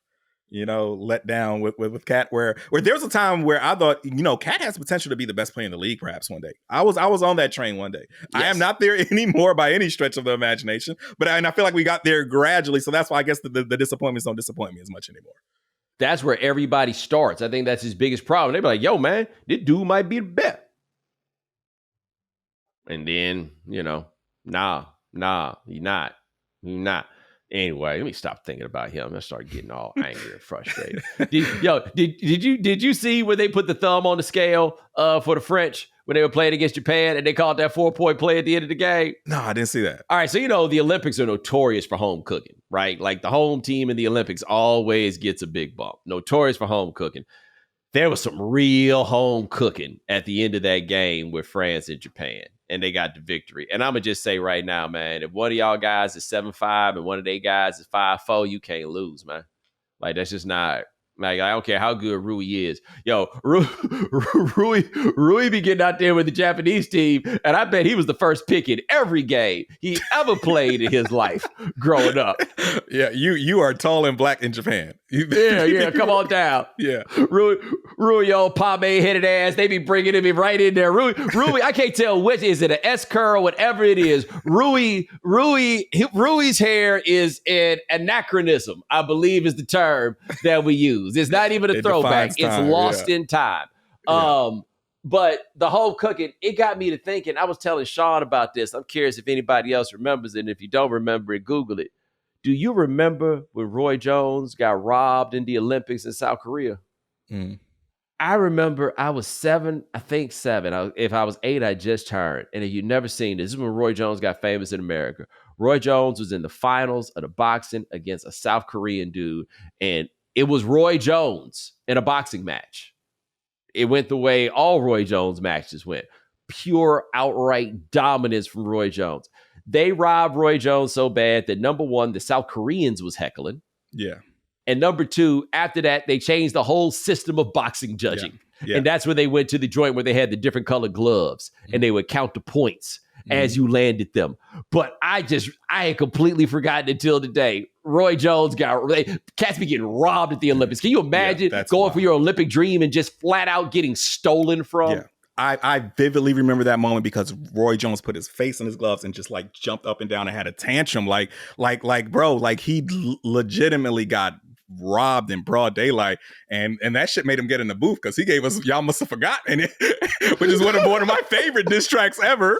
let down with Cat where there was a time where I thought, Cat has potential to be the best player in the league perhaps one day. I was on that train one day. Yes. I am not there anymore by any stretch of the imagination, but I feel like we got there gradually. So that's why I guess the disappointments don't disappoint me as much anymore. That's where everybody starts. I think that's his biggest problem. They be like, yo, man, this dude might be the best. And then, nah, he's not. He's not. Anyway, let me stop thinking about him. I start getting all angry and frustrated. Did you see where they put the thumb on the scale for the French when they were playing against Japan and they called that 4-point play at the end of the game? No, I didn't see that. All right, so the Olympics are notorious for home cooking, right? Like the home team in the Olympics always gets a big bump. Notorious for home cooking. There was some real home cooking at the end of that game with France and Japan, and they got the victory. And I'm going to just say right now, man, if one of y'all guys is 7'5" and one of they guys is 5'4", you can't lose, man. Like, that's just not... Like, I don't care how good Rui is. Yo, Rui be getting out there with the Japanese team, and I bet he was the first pick in every game he ever played in his life growing up. Yeah, you are tall and black in Japan. Yeah, come on down. Yeah. Rui, old pomade-headed ass, they be bringing him right in there. Rui, I can't tell which, is it an S-curl, whatever it is. Rui's hair is an anachronism, I believe is the term that we use. It's not even a throwback. It's lost in time. Yeah. But the whole cooking, it got me to thinking. I was telling Sean about this. I'm curious if anybody else remembers it. And if you don't remember it, Google it. Do you remember when Roy Jones got robbed in the Olympics in South Korea? Mm. I remember I was 7. If I was 8, I just turned. And if you've never seen this is when Roy Jones got famous in America. Roy Jones was in the finals of the boxing against a South Korean dude. And it was Roy Jones in a boxing match. It went the way all Roy Jones matches went. Pure outright dominance from Roy Jones. They robbed Roy Jones so bad that number one, the South Koreans was heckling. Yeah. And number two, after that, they changed the whole system of boxing judging. Yeah. And that's when they went to the joint where they had the different colored gloves and they would count the points as you landed them. But I had completely forgotten until today. Roy Jones cats be getting robbed at the Olympics. Can you imagine going for your Olympic dream and just flat out getting stolen from? Yeah. I vividly remember that moment because Roy Jones put his face in his gloves and just like jumped up and down and had a tantrum. Bro, he legitimately got robbed in broad daylight, and that shit made him get in the booth because he gave us "Y'all Must Have Forgotten," which is one of my favorite diss tracks ever.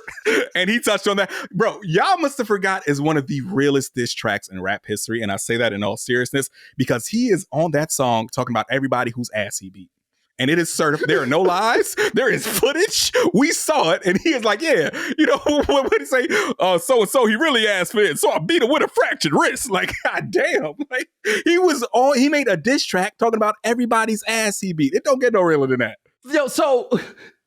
And he touched on that, bro. "Y'all Must Have Forgot" is one of the realest diss tracks in rap history, and I say that in all seriousness because he is on that song talking about everybody whose ass he beat. And it is certified. There are no lies. There is footage. We saw it. And he is like, yeah, what did he say? So-and-so, he really asked for it. So I beat him with a fractured wrist. Like, God damn. Like, he made a diss track talking about everybody's ass he beat. It don't get no realer than that. Yo, so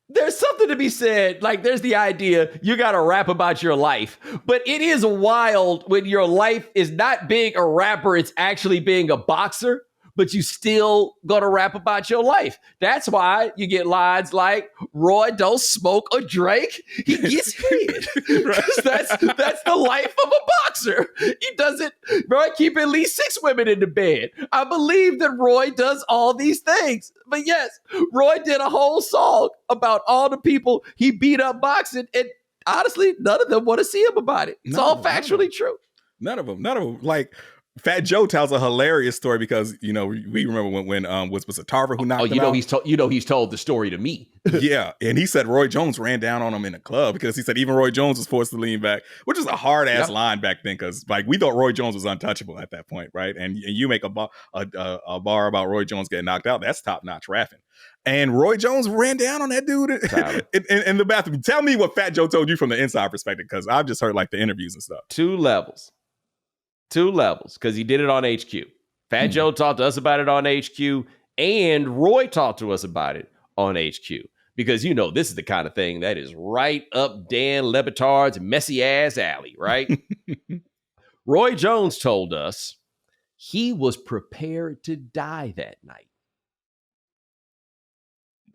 there's something to be said. Like, there's the idea you got to rap about your life. But it is wild when your life is not being a rapper. It's actually being a boxer. But you still gonna rap about your life. That's why you get lines like "Roy don't smoke or drink, he gets hit." that's the life of a boxer. He doesn't. Roy keep at least 6 women in the bed. I believe that Roy does all these things. But yes, Roy did a whole song about all the people he beat up boxing, and honestly, none of them want to see him about it. It's all factually true. None of them. Like, Fat Joe tells a hilarious story because we remember when was it Tarver who knocked him out? He's told the story to me. Yeah, and he said Roy Jones ran down on him in the club because he said even Roy Jones was forced to lean back, which is a hard ass line back then because like we thought Roy Jones was untouchable at that point, right? And you make a bar about Roy Jones getting knocked out, that's top notch rapping. And Roy Jones ran down on that dude in the bathroom. Tell me what Fat Joe told you from the inside perspective because I've just heard like the interviews and stuff. 2 levels. 2 levels, because he did it on HQ. Fat Joe talked to us about it on HQ, and Roy talked to us about it on HQ. because this is the kind of thing that is right up Dan Le Batard's messy ass alley, right? Roy Jones told us he was prepared to die that night.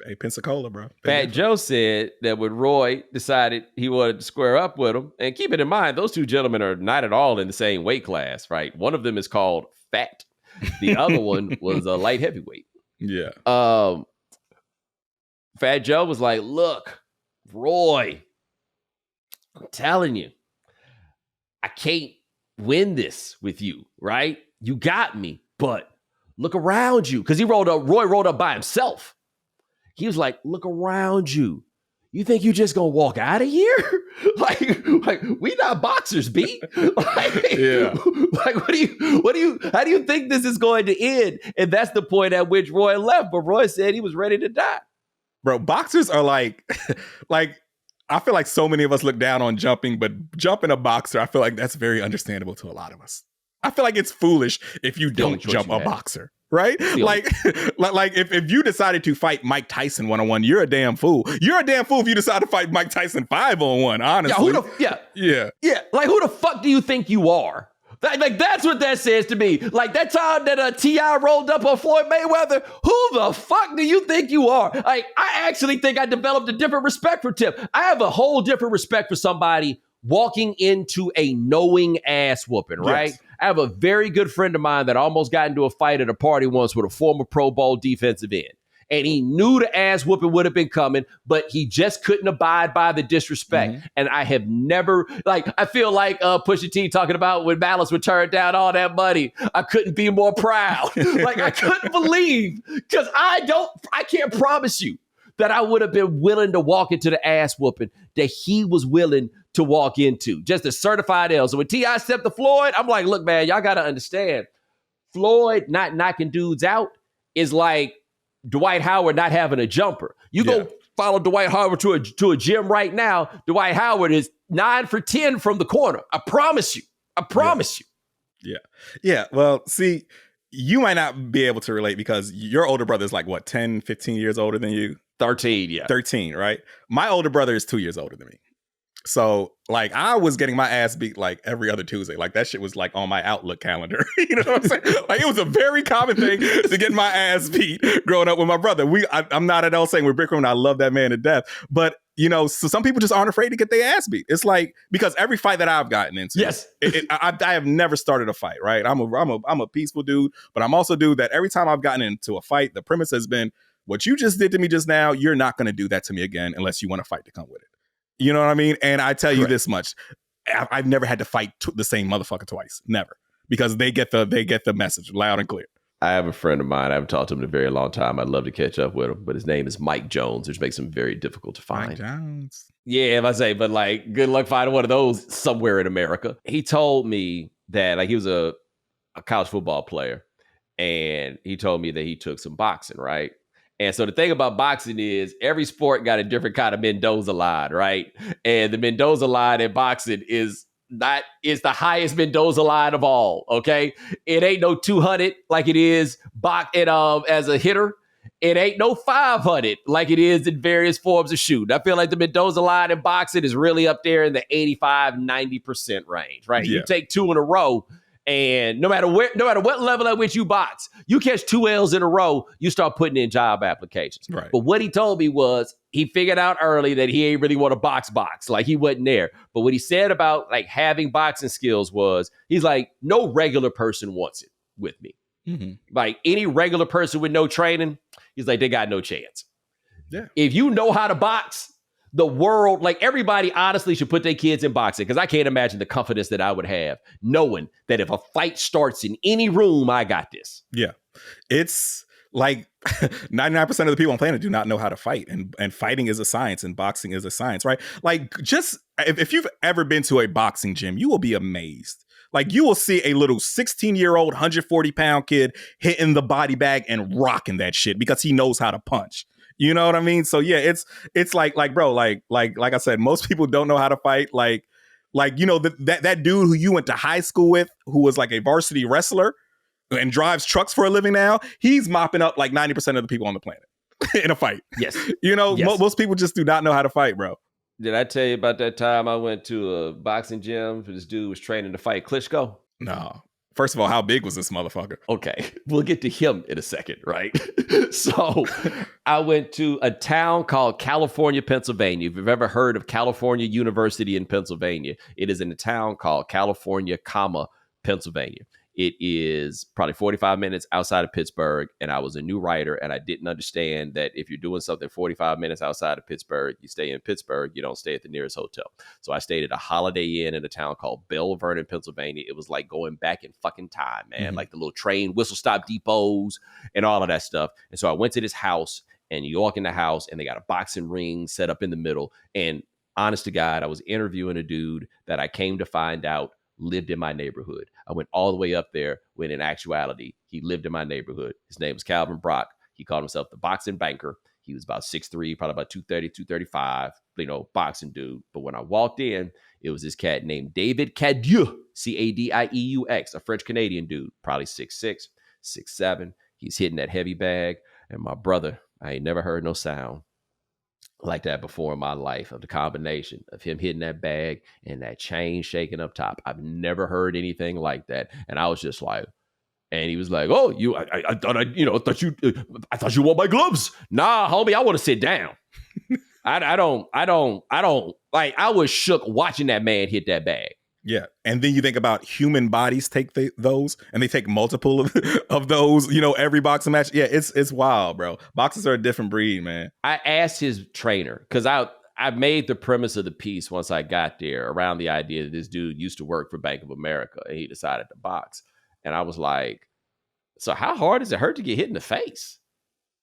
Hey, Pensacola, bro. Fat Joe said that when Roy decided he wanted to square up with him, and keep it in mind, those two gentlemen are not at all in the same weight class, right? One of them is called fat. The other one was a light heavyweight. Yeah. Fat Joe was like, look, Roy, I'm telling you, I can't win this with you, right? You got me, but look around you. Because Roy rolled up by himself. He was like, look around you. You think you just gonna walk out of here? like we not boxers, B. Yeah. How do you think this is going to end? And that's the point at which Roy left. But Roy said he was ready to die. Bro, boxers are like I feel like so many of us look down on jumping, but jumping a boxer, I feel like that's very understandable to a lot of us. I feel like it's foolish if you don't jump a boxer, right? Like if you decided to fight Mike Tyson 1-on-1, you're a damn fool. You're a damn fool if you decide to fight Mike Tyson 5-on-1, honestly. Yeah. Like, who the fuck do you think you are? Like, that's what that says to me. Like, that time that T.I. rolled up on Floyd Mayweather, who the fuck do you think you are? Like, I actually think I developed a different respect for Tip. I have a whole different respect for somebody walking into a knowing ass whooping, right? Yes. I have a very good friend of mine that almost got into a fight at a party once with a former Pro Bowl defensive end. And he knew the ass whooping would have been coming, but he just couldn't abide by the disrespect. Mm-hmm. And I have never, I feel like Pusha T talking about when Malice would turn down all that money. I couldn't be more proud. I couldn't believe, because I can't promise you that I would have been willing to walk into the ass whooping that he was willing to walk into. Just a certified L. So when T.I. stepped to Floyd, I'm like, look, man, y'all got to understand, Floyd not knocking dudes out is like Dwight Howard not having a jumper. You go follow Dwight Howard to a gym right now. Dwight Howard is 9 for 10 from the corner. I promise you. Yeah. Yeah. Well, see, you might not be able to relate because your older brother is like, what, 10, 15 years older than you? 13, yeah. 13, right? My older brother is 2 years older than me. So, I was getting my ass beat every other Tuesday. That shit was on my Outlook calendar. You know what I'm saying? It was a very common thing to get my ass beat growing up with my brother. I'm not at all saying we're bickering. I love that man to death. But, so some people just aren't afraid to get their ass beat. It's because every fight that I've gotten into, yes, I have never started a fight, right? I'm a peaceful dude, but I'm also a dude that every time I've gotten into a fight, the premise has been, what you just did to me just now, you're not going to do that to me again unless you want a fight to come with it. You know what I mean? And I tell you this much, I've never had to fight the same motherfucker twice. Never. Because they get the message loud and clear. I have a friend of mine. I haven't talked to him in a very long time. I'd love to catch up with him, but his name is Mike Jones, which makes him very difficult to find. Mike Jones. Yeah, if I say, but good luck finding one of those somewhere in America. He told me that he was a college football player, and he told me that he took some boxing, right? And so the thing about boxing is every sport got a different kind of Mendoza line, right? And the Mendoza line in boxing is the highest Mendoza line of all, okay? It ain't no 200 like it is as a hitter. It ain't no 500 like it is in various forms of shooting. I feel like the Mendoza line in boxing is really up there in the 85-90% range, right? Yeah. You take 2 in a row, and no matter what level at which you box, you catch 2 L's in a row, you start putting in job applications. Right. But what he told me was he figured out early that he ain't really want to box. He wasn't there. But what he said about having boxing skills was, he's like, no regular person wants it with me. Mm-hmm. Any regular person with no training, he's like, they got no chance. Yeah. If you know how to box, the world, everybody honestly should put their kids in boxing, because I can't imagine the confidence that I would have knowing that if a fight starts in any room, I got this. Yeah. It's 99% of the people on the planet do not know how to fight, and fighting is a science, and boxing is a science, right? Just if you've ever been to a boxing gym, you will be amazed. You will see a little 16-year-old, 140-pound kid hitting the body bag and rocking that shit because he knows how to punch. You know what I mean? So yeah, it's bro, like I said, most people don't know how to fight. That dude who you went to high school with, who was a varsity wrestler and drives trucks for a living now, he's mopping up 90% of the people on the planet. in a fight. Yes. You know, Yes. most people just do not know how to fight, bro. Did I tell you about that time I went to a boxing gym? This dude was training to fight Klitschko. No. First of all, how big was this motherfucker? Okay, we'll get to him in a second, right? So I went to a town called California, Pennsylvania. If you've ever heard of California University in Pennsylvania, it is in a town called California, Pennsylvania. It is probably 45 minutes outside of Pittsburgh, and I was a new writer, and I didn't understand that if you're doing something 45 minutes outside of Pittsburgh, you stay in Pittsburgh, you don't stay at the nearest hotel. So I stayed at a Holiday Inn in a town called Belle Vernon, Pennsylvania. It was like going back in fucking time, man. Mm-hmm. Like the little train whistle stop depots and all of that stuff. And so I went to this house, and you walk in the house, and they got a boxing ring set up in the middle. And honest to God, I was interviewing a dude that I came to find out lived in my neighborhood. I went all the way up there when in actuality, he lived in my neighborhood. His name was Calvin Brock. He called himself the boxing banker. He was about 6'3", probably about 230, 235, boxing dude. But when I walked in, it was this cat named David Cadieux, Cadieux, a French-Canadian dude, probably 6'6", 6'7". He's hitting that heavy bag. And my brother, I ain't never heard no sound like that before in my life, of the combination of him hitting that bag and that chain shaking up top. I've never heard anything like that. And I was just like, and he was like, "Oh, I thought you want my gloves." Nah, homie, I want to sit down. I don't like, I was shook watching that man hit that bag. Yeah. And then you think about human bodies take those, and they take multiple of those, every boxing match. Yeah, it's wild, bro. Boxers are a different breed, man. I asked his trainer, because I made the premise of the piece once I got there around the idea that this dude used to work for Bank of America and he decided to box. And I was like, so how hard does it hurt to get hit in the face?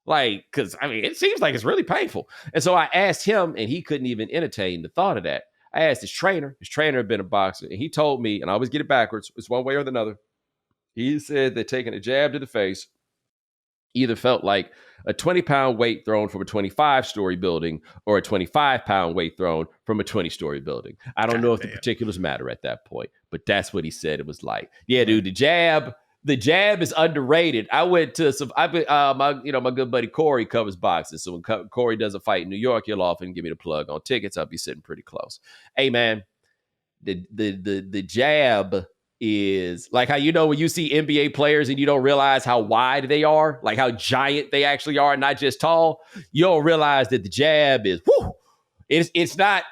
Like, because, it seems like it's really painful. And so I asked him, and he couldn't even entertain the thought of that. I asked his trainer. His trainer had been a boxer, and he told me, and I always get it backwards, it's one way or the other. He said that taking a jab to the face either felt like a 20-pound weight thrown from a 25-story building or a 25-pound weight thrown from a 20-story building. I don't know if the particulars matter at that point, but that's what he said it was like. Yeah, dude, the jab is underrated. I went to my good buddy Corey covers boxing. So when Corey does a fight in New York, he'll often give me the plug on tickets. I'll be sitting pretty close. Hey man, the jab is like how, when you see NBA players and you don't realize how wide they are, like how giant they actually are, not just tall. You don't realize that the jab is, it's not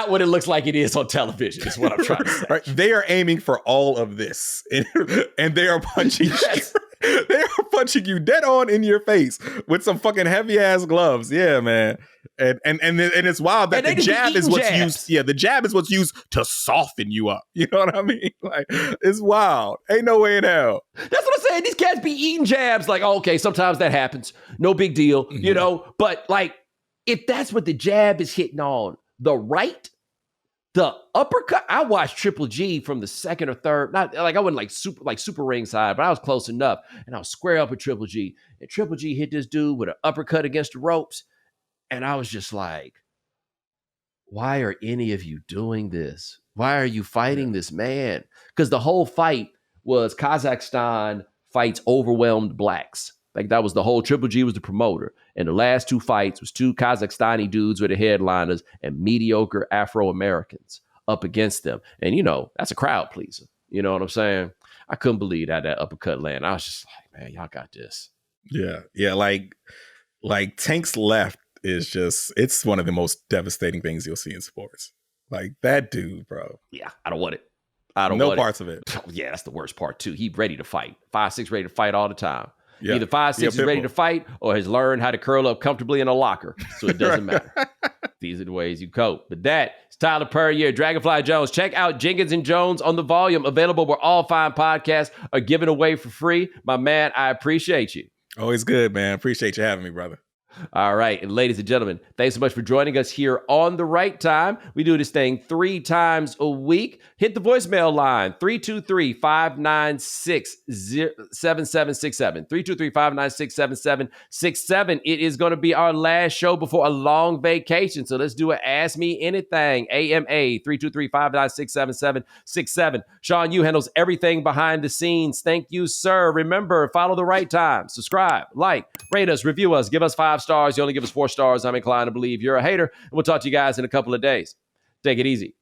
what it looks like it is on television, is what I'm trying to say. Right. They are aiming for all of this, and they are punching Yes. They are punching you dead on in your face with some fucking heavy ass gloves. Yeah, man. And it's wild that the jab is what's used. Yeah, the jab is what's used to soften you up. You know what I mean? Like, it's wild. Ain't no way in hell. That's what I'm saying. These cats be eating jabs. Like, okay, sometimes that happens. No big deal, But like, if that's what the jab is hitting on, the right, the uppercut. I watched Triple G from the second or third. Not like I wasn't super ringside, but I was close enough, and I was square up with Triple G. And Triple G hit this dude with an uppercut against the ropes, and I was just like, "Why are any of you doing this? Why are you fighting this man?" Because the whole fight was Kazakhstan fights overwhelmed blacks. Like that was the whole. Triple G was the promoter, and the last two fights was two Kazakhstani dudes with the headliners and mediocre Afro-Americans up against them. And that's a crowd pleaser. You know what I'm saying? I couldn't believe that uppercut landed. I was just like, man, y'all got this. Yeah. Like Tank's left is just, it's one of the most devastating things you'll see in sports. Like that dude, bro. Yeah, I don't want it. I don't want no parts of it. Yeah, that's the worst part too. He ready to fight. 5'6" ready to fight all the time. Yeah. Either 5'6" is ready to fight or has learned how to curl up comfortably in a locker. So it doesn't matter. These are the ways you cope. But that is Tyler Perrier, DragonflyJonez. Check out Jenkins and Jones on the volume, available where all fine podcasts are given away for free. My man, I appreciate you. Always good, man. Appreciate you having me, brother. All right. And ladies and gentlemen, thanks so much for joining us here on The Right Time. We do this thing 3 times a week. Hit the voicemail line, 323-596-7767. 323-596-7767. It is going to be our last show before a long vacation. So let's do an Ask Me Anything. AMA, 323-596-7767. Sean, you handles everything behind the scenes. Thank you, sir. Remember, follow The Right Time. Subscribe, like, rate us, review us, give us 5 stars. You only give us 4 stars. I'm inclined to believe you're a hater. And we'll talk to you guys in a couple of days. Take it easy.